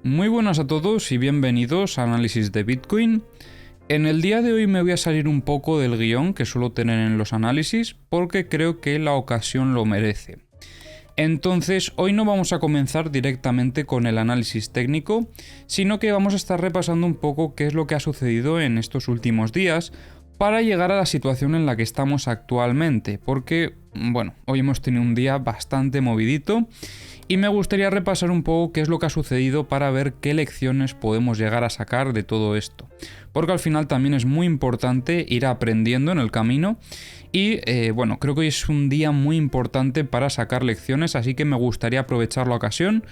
Muy buenas a todos y bienvenidos a Análisis de Bitcoin. En el día de hoy me voy a salir un poco del guión que suelo tener en los análisis porque creo que la ocasión lo merece. Entonces, hoy no vamos a comenzar directamente con el análisis técnico, sino que vamos a estar repasando un poco qué es lo que ha sucedido en estos últimos días para llegar a la situación en la que estamos actualmente, porque, hoy hemos tenido un día bastante movidito y me gustaría repasar un poco qué es lo que ha sucedido para ver qué lecciones podemos llegar a sacar de todo esto. Porque al final también es muy importante ir aprendiendo en el camino y creo que hoy es un día muy importante para sacar lecciones, así que me gustaría aprovechar la ocasión.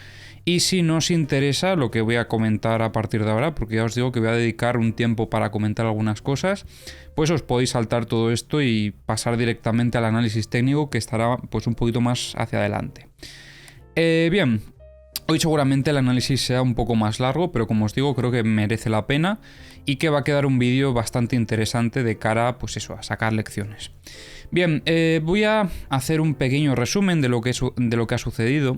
Y si no os interesa lo que voy a comentar a partir de ahora, porque ya os digo que voy a dedicar un tiempo para comentar algunas cosas, pues os podéis saltar todo esto y pasar directamente al análisis técnico, que estará pues un poquito más hacia adelante. Bien, hoy seguramente el análisis sea un poco más largo, pero como os digo, creo que merece la pena y que va a quedar un vídeo bastante interesante de cara, pues eso, a sacar lecciones. Bien, voy a hacer un pequeño resumen de lo que ha sucedido.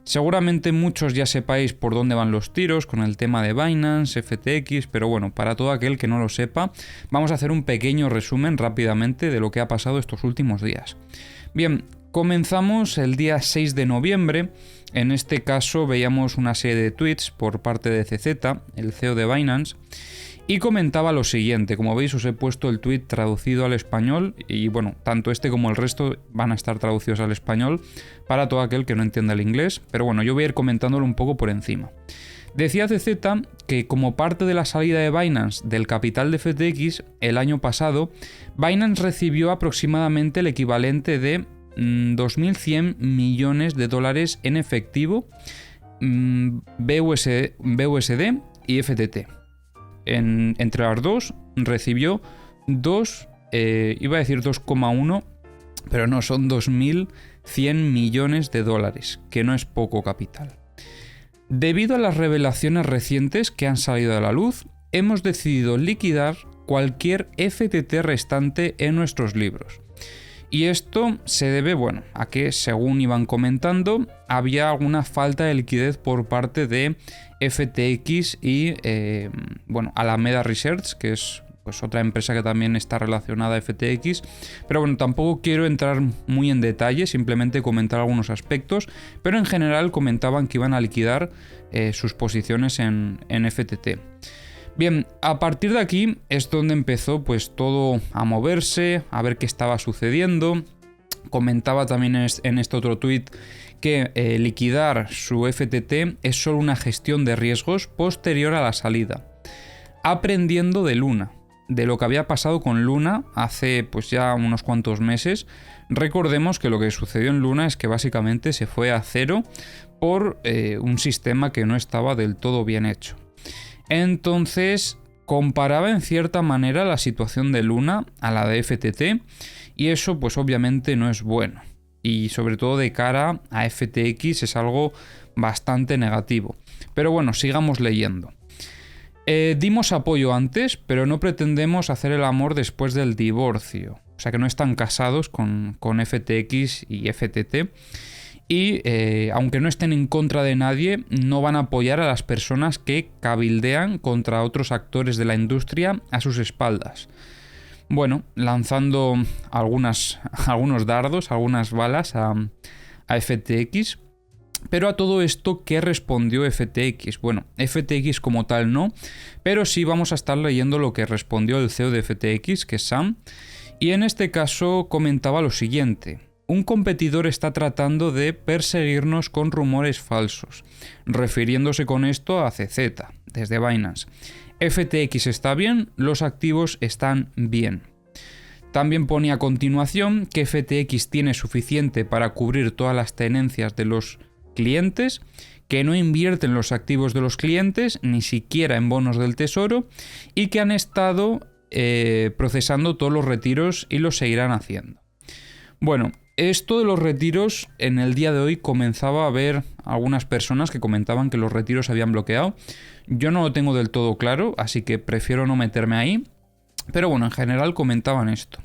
Seguramente muchos ya sepáis por dónde van los tiros con el tema de Binance, FTX, pero bueno, para todo aquel que no lo sepa, vamos a hacer un pequeño resumen rápidamente de lo que ha pasado estos últimos días. Bien, comenzamos el día 6 de noviembre, en este caso veíamos una serie de tweets por parte de CZ, el CEO de Binance, y comentaba lo siguiente. Como veis, os he puesto el tweet traducido al español y tanto este como el resto van a estar traducidos al español para todo aquel que no entienda el inglés, pero yo voy a ir comentándolo un poco por encima. Decía CZ que como parte de la salida de Binance del capital de FTX el año pasado, Binance recibió aproximadamente el equivalente de 2.100 millones de dólares en efectivo, BUSD y FTT. Entre las dos recibió 2,1, pero no, son 2.100 millones de dólares, que no es poco capital. Debido a las revelaciones recientes que han salido a la luz, hemos decidido liquidar cualquier FTT restante en nuestros libros. Y esto se debe, a que, según iban comentando, había alguna falta de liquidez por parte de FTX y, Alameda Research, que es pues otra empresa que también está relacionada a FTX. Pero tampoco quiero entrar muy en detalle, simplemente comentar algunos aspectos. Pero en general comentaban que iban a liquidar sus posiciones en FTT. Bien, a partir de aquí es donde empezó pues todo a moverse, a ver qué estaba sucediendo. Comentaba también en este otro tuit que liquidar su FTT es solo una gestión de riesgos posterior a la salida, aprendiendo de Luna, de lo que había pasado con Luna hace pues ya unos cuantos meses. Recordemos que lo que sucedió en Luna es que básicamente se fue a cero por un sistema que no estaba del todo bien hecho. Entonces comparaba en cierta manera la situación de Luna a la de FTT y eso pues obviamente no es bueno y sobre todo de cara a FTX es algo bastante negativo. Pero sigamos leyendo. Dimos apoyo antes, pero no pretendemos hacer el amor después del divorcio. O sea que no están casados con FTX y FTT. Y aunque no estén en contra de nadie, no van a apoyar a las personas que cabildean contra otros actores de la industria a sus espaldas. Lanzando algunos dardos, algunas balas a FTX. Pero a todo esto, ¿qué respondió FTX? FTX como tal no, pero sí vamos a estar leyendo lo que respondió el CEO de FTX, que es Sam. Y en este caso comentaba lo siguiente. Un competidor está tratando de perseguirnos con rumores falsos, refiriéndose con esto a CZ, desde Binance. FTX está bien, los activos están bien. También pone a continuación que FTX tiene suficiente para cubrir todas las tenencias de los clientes, que no invierten los activos de los clientes, ni siquiera en bonos del tesoro, y que han estado procesando todos los retiros y los seguirán haciendo. Esto de los retiros, en el día de hoy comenzaba a haber algunas personas que comentaban que los retiros se habían bloqueado. Yo no lo tengo del todo claro, así que prefiero no meterme ahí. Pero en general comentaban esto.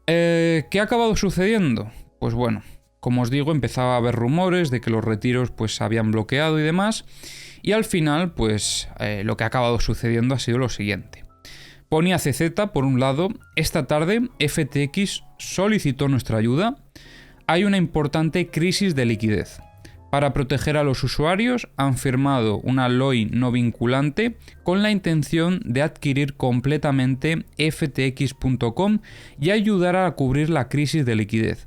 ¿Qué ha acabado sucediendo? Pues como os digo, empezaba a haber rumores de que los retiros pues se habían bloqueado y demás. Y al final, pues lo que ha acabado sucediendo ha sido lo siguiente. Ponía CZ, por un lado, esta tarde FTX solicitó nuestra ayuda. Hay una importante crisis de liquidez. Para proteger a los usuarios han firmado una LOI no vinculante con la intención de adquirir completamente ftx.com y ayudar a cubrir la crisis de liquidez.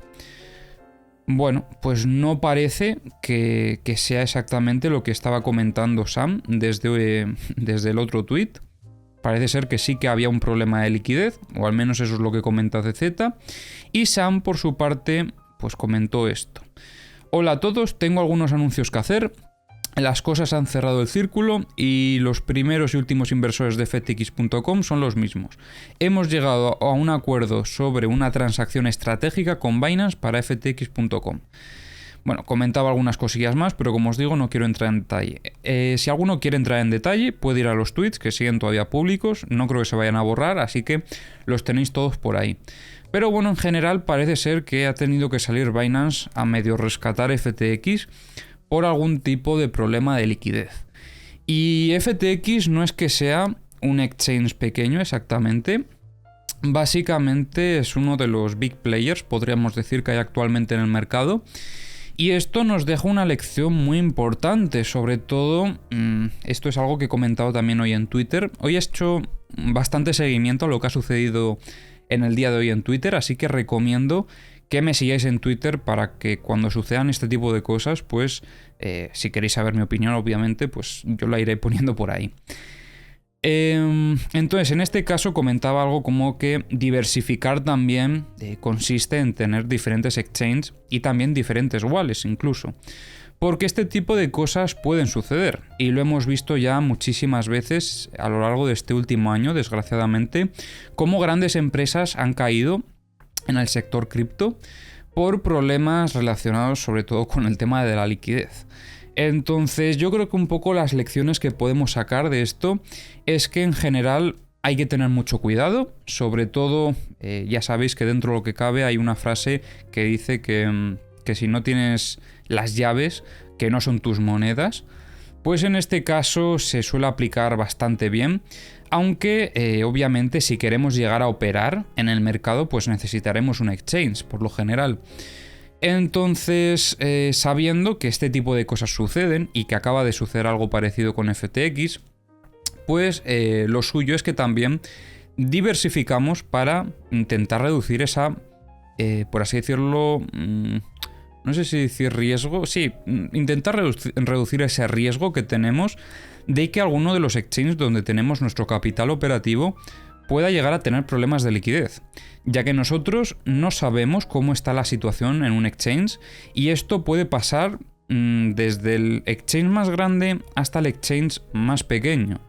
Bueno, pues no parece que sea exactamente lo que estaba comentando Sam desde el otro tweet. Parece ser que sí que había un problema de liquidez, o al menos eso es lo que comenta CZ. Y Sam, por su parte, pues comentó esto. Hola a todos, tengo algunos anuncios que hacer. Las cosas han cerrado el círculo y los primeros y últimos inversores de ftx.com son los mismos. Hemos llegado a un acuerdo sobre una transacción estratégica con Binance para ftx.com. Bueno, comentaba algunas cosillas más, pero como os digo, no quiero entrar en detalle. Si alguno quiere entrar en detalle, puede ir a los tweets que siguen todavía públicos. No creo que se vayan a borrar, así que los tenéis todos por ahí. Pero bueno, en general parece ser que ha tenido que salir Binance a medio rescatar FTX por algún tipo de problema de liquidez. Y FTX no es que sea un exchange pequeño exactamente. Básicamente es uno de los big players, podríamos decir, que hay actualmente en el mercado. Y esto nos deja una lección muy importante, sobre todo, esto es algo que he comentado también hoy en Twitter. Hoy he hecho bastante seguimiento a lo que ha sucedido en el día de hoy en Twitter, así que recomiendo que me sigáis en Twitter para que cuando sucedan este tipo de cosas, pues si queréis saber mi opinión, obviamente, pues yo la iré poniendo por ahí. Entonces, en este caso comentaba algo como que diversificar también consiste en tener diferentes exchanges y también diferentes wallets incluso. Porque este tipo de cosas pueden suceder y lo hemos visto ya muchísimas veces a lo largo de este último año, desgraciadamente, cómo grandes empresas han caído en el sector cripto por problemas relacionados sobre todo con el tema de la liquidez. Entonces yo creo que un poco las lecciones que podemos sacar de esto es que en general hay que tener mucho cuidado, sobre todo ya sabéis que dentro de lo que cabe hay una frase que dice que si no tienes las llaves, que no son tus monedas, pues en este caso se suele aplicar bastante bien, aunque obviamente si queremos llegar a operar en el mercado pues necesitaremos un exchange por lo general. Entonces, sabiendo que este tipo de cosas suceden y que acaba de suceder algo parecido con FTX, pues lo suyo es que también diversificamos para intentar reducir esa, por así decirlo, no sé si decir riesgo, sí, intentar reducir ese riesgo que tenemos de que alguno de los exchanges donde tenemos nuestro capital operativo pueda llegar a tener problemas de liquidez, ya que nosotros no sabemos cómo está la situación en un exchange y esto puede pasar desde el exchange más grande hasta el exchange más pequeño.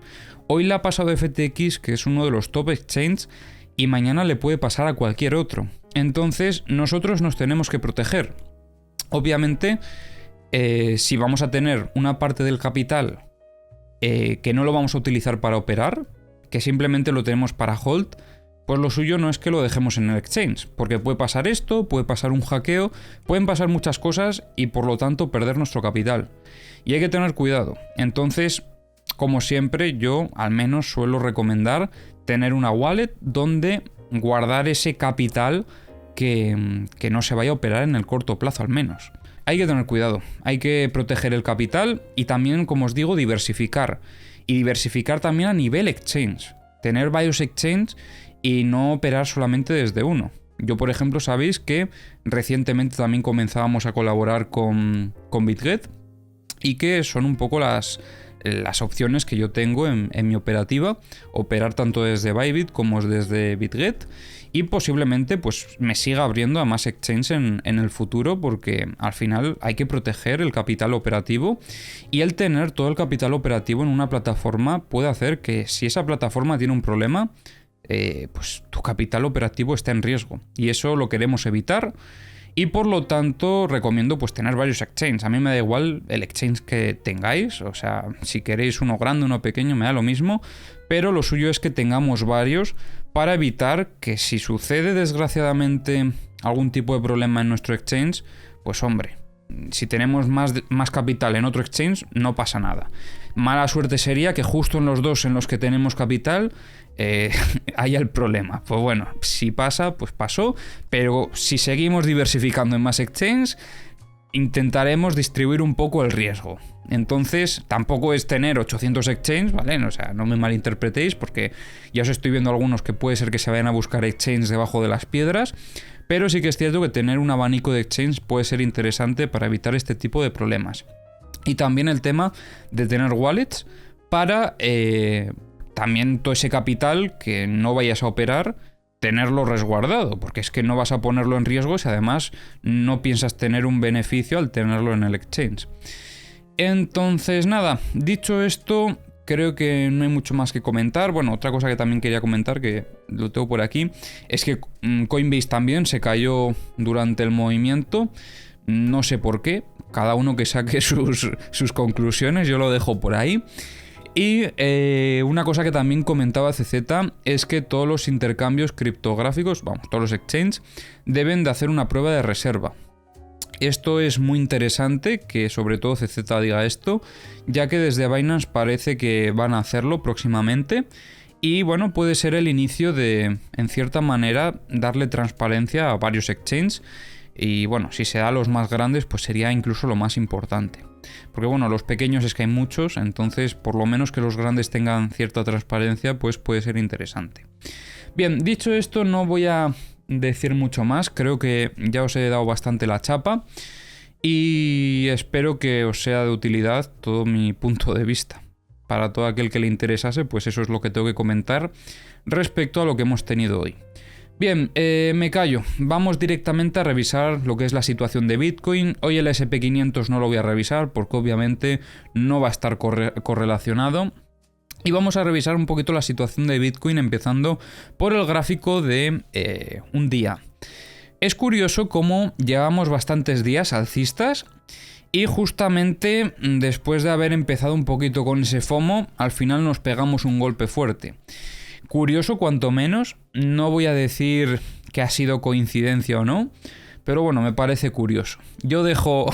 Hoy le ha pasado a FTX, que es uno de los top exchanges, y mañana le puede pasar a cualquier otro. Entonces nosotros nos tenemos que proteger. Obviamente, si vamos a tener una parte del capital que no lo vamos a utilizar para operar, que simplemente lo tenemos para hold, pues lo suyo no es que lo dejemos en el exchange, porque puede pasar esto, puede pasar un hackeo, pueden pasar muchas cosas y por lo tanto perder nuestro capital. Y hay que tener cuidado. Entonces, como siempre, yo al menos suelo recomendar tener una wallet donde guardar ese capital que no se vaya a operar en el corto plazo al menos. Hay que tener cuidado, hay que proteger el capital y también, como os digo, diversificar. Y diversificar también a nivel exchange. Tener varios exchanges y no operar solamente desde uno. Yo, por ejemplo, sabéis que recientemente también comenzábamos a colaborar con BitGet y que son un poco las opciones que yo tengo en mi operativa, operar tanto desde Bybit como desde BitGet y posiblemente pues me siga abriendo a más exchanges en el futuro porque al final hay que proteger el capital operativo y el tener todo el capital operativo en una plataforma puede hacer que si esa plataforma tiene un problema pues tu capital operativo está en riesgo y eso lo queremos evitar. Y por lo tanto recomiendo pues tener varios exchanges. A mí me da igual el exchange que tengáis, o sea, si queréis uno grande, uno pequeño, me da lo mismo, pero lo suyo es que tengamos varios para evitar que si sucede desgraciadamente algún tipo de problema en nuestro exchange, pues hombre, si tenemos más capital en otro exchange no pasa nada. Mala suerte sería que justo en los dos en los que tenemos capital haya el problema. Pues bueno, si pasa, pues pasó, pero si seguimos diversificando en más exchanges, intentaremos distribuir un poco el riesgo. Entonces, tampoco es tener 800 exchanges, ¿vale? O sea, no me malinterpretéis, porque ya os estoy viendo algunos que puede ser que se vayan a buscar exchanges debajo de las piedras, pero sí que es cierto que tener un abanico de exchanges puede ser interesante para evitar este tipo de problemas. Y también el tema de tener wallets para también todo ese capital que no vayas a operar, tenerlo resguardado, porque es que no vas a ponerlo en riesgo si además no piensas tener un beneficio al tenerlo en el exchange. Entonces nada, dicho esto, creo que no hay mucho más que comentar. Bueno, otra cosa que también quería comentar, que lo tengo por aquí, es que Coinbase también se cayó durante el movimiento. No sé por qué, cada uno que saque sus conclusiones, yo lo dejo por ahí. Y una cosa que también comentaba CZ es que todos los intercambios criptográficos, vamos, todos los exchanges, deben de hacer una prueba de reserva. Esto es muy interesante que sobre todo CZ diga esto, ya que desde Binance parece que van a hacerlo próximamente. Y bueno, puede ser el inicio de, en cierta manera, darle transparencia a varios exchanges. Y bueno, si se da a los más grandes, pues sería incluso lo más importante. Porque bueno, los pequeños es que hay muchos, entonces por lo menos que los grandes tengan cierta transparencia, pues puede ser interesante. Bien, dicho esto, no voy a decir mucho más, creo que ya os he dado bastante la chapa y espero que os sea de utilidad todo mi punto de vista. Para todo aquel que le interesase, pues eso es lo que tengo que comentar respecto a lo que hemos tenido hoy. Bien, me callo. Vamos directamente a revisar lo que es la situación de Bitcoin. Hoy el SP500 no lo voy a revisar porque obviamente no va a estar correlacionado. Y vamos a revisar un poquito la situación de Bitcoin empezando por el gráfico de un día. Es curioso cómo llevamos bastantes días alcistas y justamente después de haber empezado un poquito con ese FOMO, al final nos pegamos un golpe fuerte. Curioso cuanto menos, no voy a decir que ha sido coincidencia o no, pero bueno, me parece curioso. Yo dejo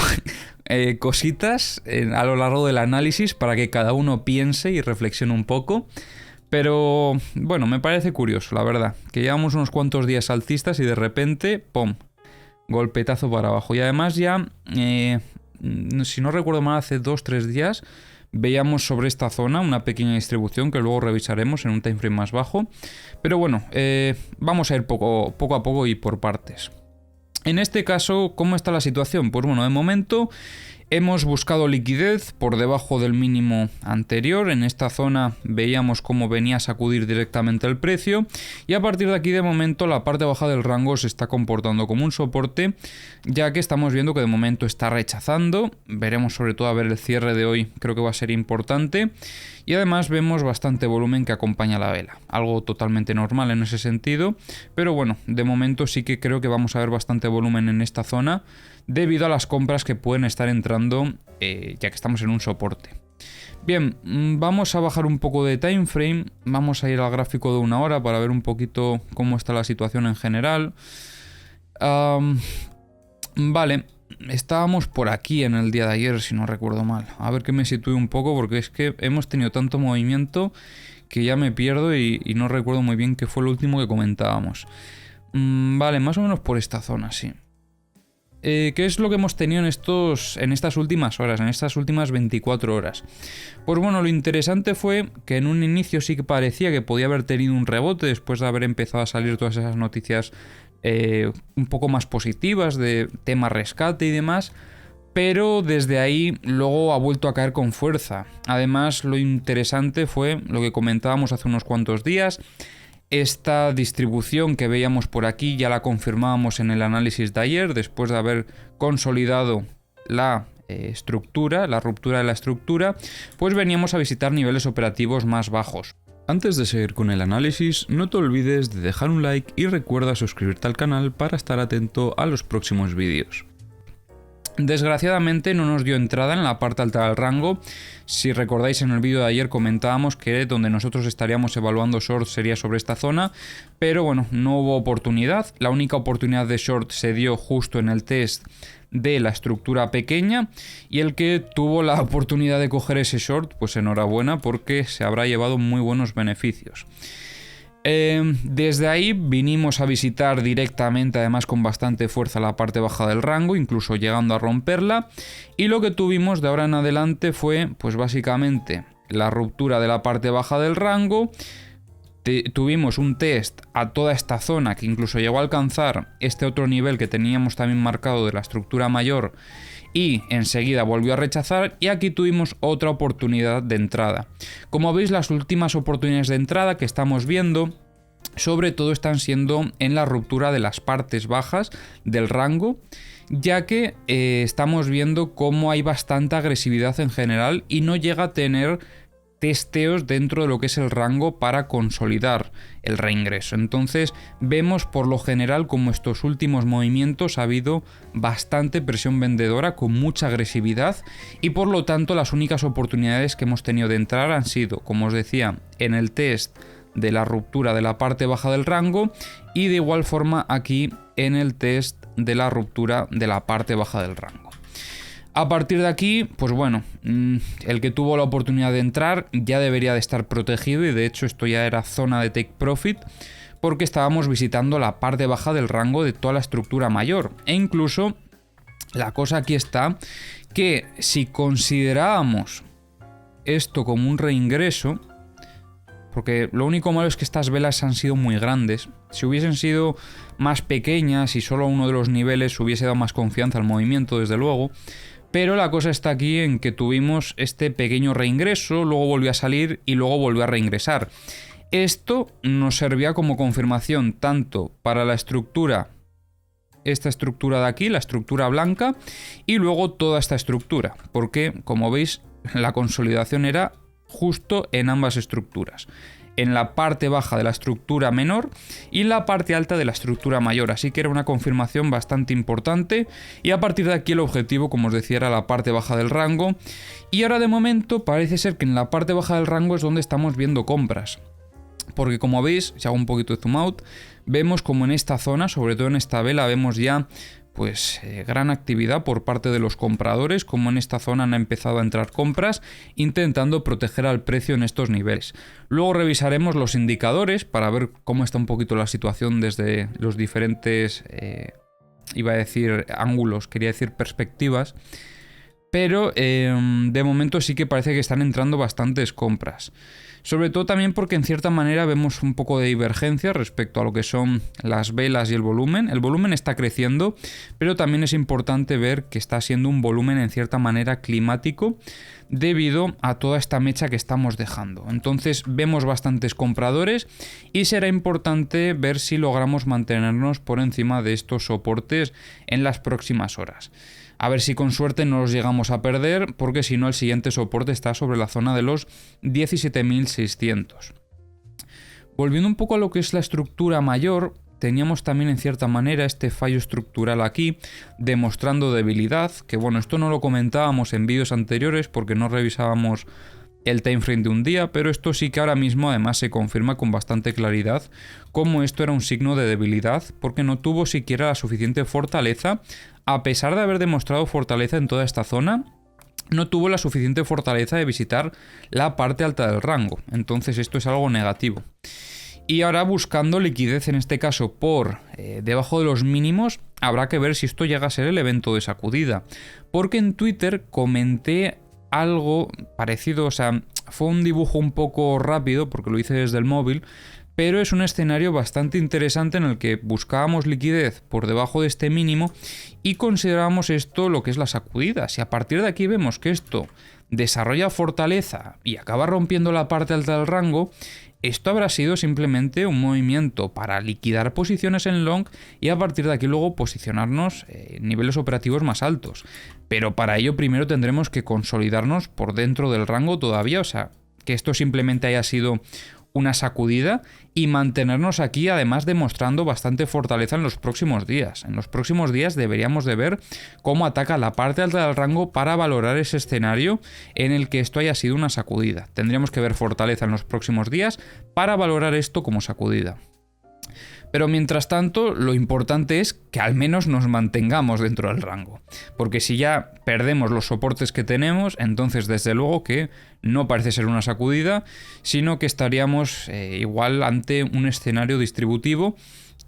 cositas a lo largo del análisis para que cada uno piense y reflexione un poco, pero bueno, me parece curioso, la verdad, que llevamos unos cuantos días alcistas y de repente, ¡pum!, golpetazo para abajo. Y además ya, si no recuerdo mal, hace 2-3 días veíamos sobre esta zona una pequeña distribución que luego revisaremos en un timeframe más bajo. Pero bueno, vamos a ir poco a poco y por partes. En este caso, ¿cómo está la situación? Pues bueno, de momento hemos buscado liquidez por debajo del mínimo anterior. En esta zona veíamos cómo venía a sacudir directamente el precio. Y a partir de aquí, de momento, la parte baja del rango se está comportando como un soporte, ya que estamos viendo que de momento está rechazando. Veremos sobre todo a ver el cierre de hoy, creo que va a ser importante. Y además vemos bastante volumen que acompaña la vela. Algo totalmente normal en ese sentido. Pero bueno, de momento sí que creo que vamos a ver bastante volumen en esta zona, debido a las compras que pueden estar entrando, ya que estamos en un soporte. Bien, vamos a bajar un poco de time frame, vamos a ir al gráfico de 1 hora para ver un poquito cómo está la situación en general. Vale, estábamos por aquí en el día de ayer, si no recuerdo mal. A ver que me sitúe un poco, porque es que hemos tenido tanto movimiento que ya me pierdo y no recuerdo muy bien qué fue lo último que comentábamos. Vale, más o menos por esta zona, sí. ¿Qué es lo que hemos tenido en estas últimas horas, en estas últimas 24 horas? Pues bueno, lo interesante fue que en un inicio sí que parecía que podía haber tenido un rebote después de haber empezado a salir todas esas noticias un poco más positivas de tema rescate y demás, pero desde ahí luego ha vuelto a caer con fuerza. Además, lo interesante fue lo que comentábamos hace unos cuantos días. Esta distribución que veíamos por aquí ya la confirmábamos en el análisis de ayer, después de haber consolidado la estructura, la ruptura de la estructura, pues veníamos a visitar niveles operativos más bajos. Antes de seguir con el análisis, no te olvides de dejar un like y recuerda suscribirte al canal para estar atento a los próximos vídeos. Desgraciadamente no nos dio entrada en la parte alta del rango. Si recordáis, en el vídeo de ayer comentábamos que donde nosotros estaríamos evaluando short sería sobre esta zona, pero bueno, no hubo oportunidad. La única oportunidad de short se dio justo en el test de la estructura pequeña, y el que tuvo la oportunidad de coger ese short, pues enhorabuena, porque se habrá llevado muy buenos beneficios. Desde ahí vinimos a visitar directamente, además con bastante fuerza, la parte baja del rango, incluso llegando a romperla, y lo que tuvimos de ahora en adelante fue pues básicamente la ruptura de la parte baja del rango. Tuvimos un test a toda esta zona que incluso llegó a alcanzar este otro nivel que teníamos también marcado de la estructura mayor, y enseguida volvió a rechazar, y aquí tuvimos otra oportunidad de entrada. Como veis, las últimas oportunidades de entrada que estamos viendo sobre todo están siendo en la ruptura de las partes bajas del rango, ya que estamos viendo cómo hay bastante agresividad en general y no llega a tener testeos dentro de lo que es el rango para consolidar el reingreso. Entonces vemos por lo general como estos últimos movimientos ha habido bastante presión vendedora con mucha agresividad, y por lo tanto las únicas oportunidades que hemos tenido de entrar han sido, como os decía, en el test de la ruptura de la parte baja del rango, y de igual forma aquí en el test de la ruptura de la parte baja del rango. A partir de aquí, pues bueno, el que tuvo la oportunidad de entrar ya debería de estar protegido, y de hecho esto ya era zona de take profit, porque estábamos visitando la parte baja del rango de toda la estructura mayor. E incluso la cosa aquí está que si considerábamos esto como un reingreso, porque lo único malo es que estas velas han sido muy grandes. Si hubiesen sido más pequeñas y solo uno de los niveles hubiese dado más confianza al movimiento, desde luego. Pero la cosa está aquí en que tuvimos este pequeño reingreso, luego volvió a salir y luego volvió a reingresar. Esto nos servía como confirmación tanto para la estructura, esta estructura de aquí, la estructura blanca, y luego toda esta estructura, porque como veis la consolidación era justo en ambas estructuras, en la parte baja de la estructura menor y en la parte alta de la estructura mayor, así que era una confirmación bastante importante, y a partir de aquí el objetivo, como os decía, era la parte baja del rango, y ahora de momento parece ser que en la parte baja del rango es donde estamos viendo compras, porque como veis, si hago un poquito de zoom out, vemos como en esta zona, sobre todo en esta vela, vemos ya pues gran actividad por parte de los compradores, como en esta zona han empezado a entrar compras intentando proteger al precio en estos niveles. Luego revisaremos los indicadores para ver cómo está un poquito la situación desde los diferentes, iba a decir ángulos, quería decir perspectivas, pero de momento sí que parece que están entrando bastantes compras. Sobre todo también porque en cierta manera vemos un poco de divergencia respecto a lo que son las velas y el volumen. El volumen está creciendo, pero también es importante ver que está siendo un volumen en cierta manera climático debido a toda esta mecha que estamos dejando. Entonces vemos bastantes compradores y será importante ver si logramos mantenernos por encima de estos soportes en las próximas horas. A ver si con suerte no los llegamos a perder, porque si no el siguiente soporte está sobre la zona de los 17.600. Volviendo un poco a lo que es la estructura mayor, teníamos también en cierta manera este fallo estructural aquí, demostrando debilidad, que bueno, esto no lo comentábamos en vídeos anteriores porque no revisábamos el timeframe de un día, pero esto sí que ahora mismo además se confirma con bastante claridad como esto era un signo de debilidad, porque no tuvo siquiera la suficiente fortaleza, a pesar de haber demostrado fortaleza en toda esta zona, no tuvo la suficiente fortaleza de visitar la parte alta del rango, entonces esto es algo negativo. Y ahora buscando liquidez en este caso por debajo de los mínimos, habrá que ver si esto llega a ser el evento de sacudida, porque en Twitter comenté algo parecido, o sea, fue un dibujo un poco rápido porque lo hice desde el móvil, pero es un escenario bastante interesante en el que buscábamos liquidez por debajo de este mínimo y considerábamos esto lo que es la sacudida. Si a partir de aquí vemos que esto desarrolla fortaleza y acaba rompiendo la parte alta del rango, esto habrá sido simplemente un movimiento para liquidar posiciones en long y a partir de aquí luego posicionarnos en niveles operativos más altos. Pero para ello primero tendremos que consolidarnos por dentro del rango todavía, o sea, que esto simplemente haya sido una sacudida y mantenernos aquí, además demostrando bastante fortaleza en los próximos días. En los próximos días deberíamos de ver cómo ataca la parte alta del rango para valorar ese escenario en el que esto haya sido una sacudida. Tendríamos que ver fortaleza en los próximos días para valorar esto como sacudida. Pero mientras tanto, lo importante es que al menos nos mantengamos dentro del rango. Porque si ya perdemos los soportes que tenemos, entonces desde luego que no parece ser una sacudida, sino que estaríamos igual ante un escenario distributivo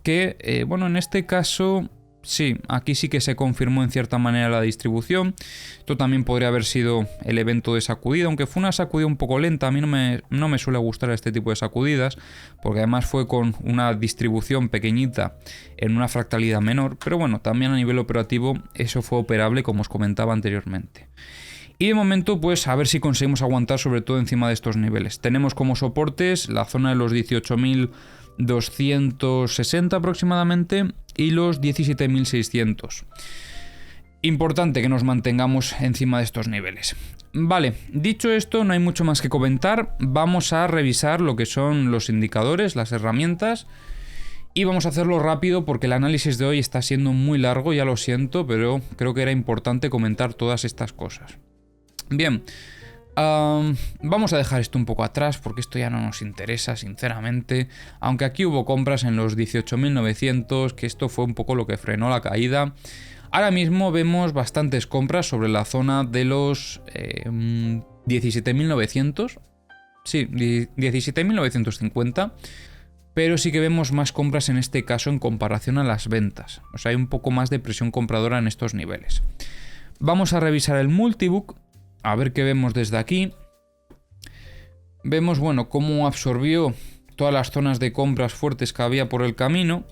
que, bueno, en este caso... Sí, aquí sí que se confirmó en cierta manera la distribución. Esto también podría haber sido el evento de sacudida, aunque fue una sacudida un poco lenta. A mí no me suele gustar este tipo de sacudidas, porque además fue con una distribución pequeñita en una fractalidad menor. Pero bueno, también a nivel operativo eso fue operable, como os comentaba anteriormente. Y de momento, pues a ver si conseguimos aguantar sobre todo encima de estos niveles. Tenemos como soportes la zona de los 18.260 aproximadamente y los 17.600. Importante que nos mantengamos encima de estos niveles. Vale, dicho esto, no hay mucho más que comentar. Vamos a revisar lo que son los indicadores, las herramientas. Y vamos a hacerlo rápido porque el análisis de hoy está siendo muy largo, ya lo siento, pero creo que era importante comentar todas estas cosas. Bien, vamos a dejar esto un poco atrás porque esto ya no nos interesa, sinceramente. Aunque aquí hubo compras en los 18.900, que esto fue un poco lo que frenó la caída. Ahora mismo vemos bastantes compras sobre la zona de los 17.900. Sí, 17.950. Pero sí que vemos más compras en este caso en comparación a las ventas. O sea, hay un poco más de presión compradora en estos niveles. Vamos a revisar el multibook. A ver qué vemos desde aquí. Vemos, bueno, cómo absorbió todas las zonas de compras fuertes que había por el camino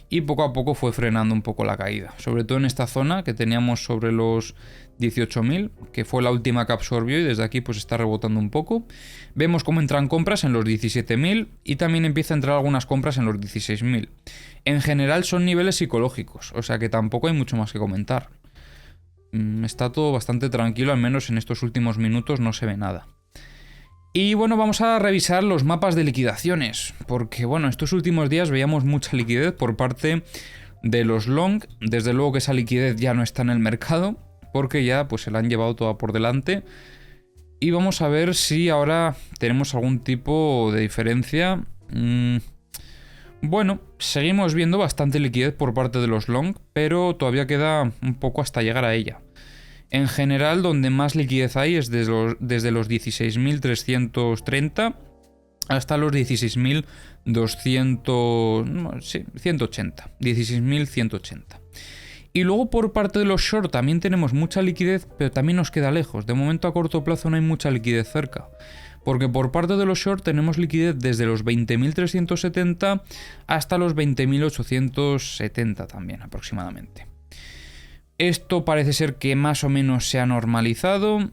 y poco a poco fue frenando un poco la caída. Sobre todo en esta zona que teníamos sobre los 18.000, que fue la última que absorbió y desde aquí pues está rebotando un poco. Vemos cómo entran compras en los 17.000 y también empieza a entrar algunas compras en los 16.000. En general son niveles psicológicos, o sea que tampoco hay mucho más que comentar. Está todo bastante tranquilo, al menos en estos últimos minutos no se ve nada. Y bueno, vamos a revisar los mapas de liquidaciones, porque bueno, estos últimos días veíamos mucha liquidez por parte de los long. Desde luego que esa liquidez ya no está en el mercado, porque ya pues se la han llevado toda por delante. Y vamos a ver si ahora tenemos algún tipo de diferencia. Bueno, seguimos viendo bastante liquidez por parte de los long, pero todavía queda un poco hasta llegar a ella. En general, donde más liquidez hay es desde los 16.330 hasta los 16.180. 16.180. Y luego por parte de los short también tenemos mucha liquidez, pero también nos queda lejos. De momento a corto plazo no hay mucha liquidez cerca. Porque por parte de los short tenemos liquidez desde los 20.370 hasta los 20.870 también aproximadamente. Esto parece ser que más o menos se ha normalizado,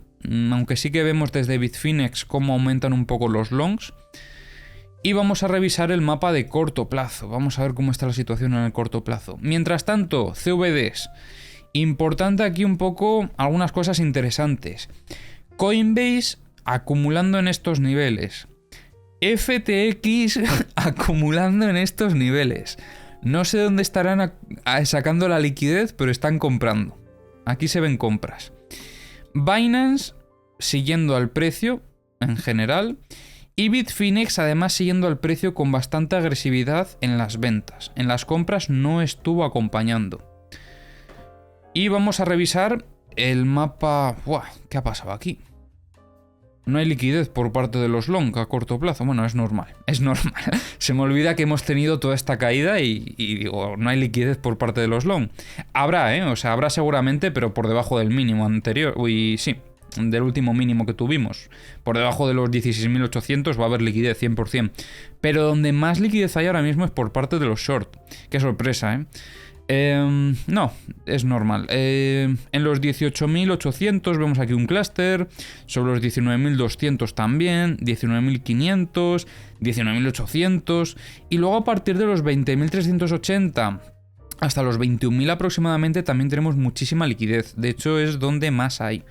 aunque sí que vemos desde Bitfinex cómo aumentan un poco los longs. Y vamos a revisar el mapa de corto plazo, vamos a ver cómo está la situación en el corto plazo. Mientras tanto, CVDs. Importante aquí un poco algunas cosas interesantes. Coinbase acumulando en estos niveles. FTX acumulando en estos niveles. No sé dónde estarán sacando la liquidez, pero están comprando. Aquí se ven compras. Binance siguiendo al precio en general. Y Bitfinex además siguiendo al precio con bastante agresividad en las ventas. En las compras no estuvo acompañando. Y vamos a revisar el mapa... ¡Buah! ¿Qué ha pasado aquí? No hay liquidez por parte de los long a corto plazo. Bueno, es normal, es normal. Se me olvida que hemos tenido toda esta caída y digo, no hay liquidez por parte de los long. Habrá, o sea, habrá seguramente, pero por debajo del mínimo anterior. Uy, sí, del último mínimo que tuvimos. Por debajo de los 16.800 va a haber liquidez 100%. Pero donde más liquidez hay ahora mismo es por parte de los short. Qué sorpresa, no, es normal. En los 18.800 vemos aquí un clúster, sobre los 19.200 también, 19.500, 19.800 y luego a partir de los 20.380 hasta los 21.000 aproximadamente también tenemos muchísima liquidez. De hecho es donde más hay.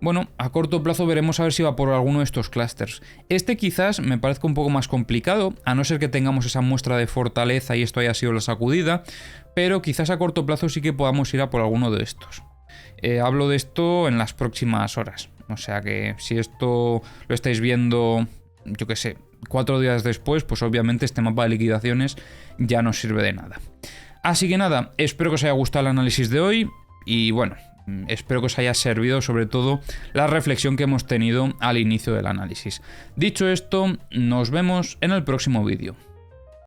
Bueno, a corto plazo veremos a ver si va por alguno de estos clústeres. Este quizás me parezca un poco más complicado, a no ser que tengamos esa muestra de fortaleza y esto haya sido la sacudida, pero quizás a corto plazo sí que podamos ir a por alguno de estos. Hablo de esto en las próximas horas, o sea que si esto lo estáis viendo, yo qué sé, 4 días después, pues obviamente este mapa de liquidaciones ya no sirve de nada. Así que nada, espero que os haya gustado el análisis de hoy y bueno, espero que os haya servido sobre todo la reflexión que hemos tenido al inicio del análisis. Dicho esto, nos vemos en el próximo vídeo.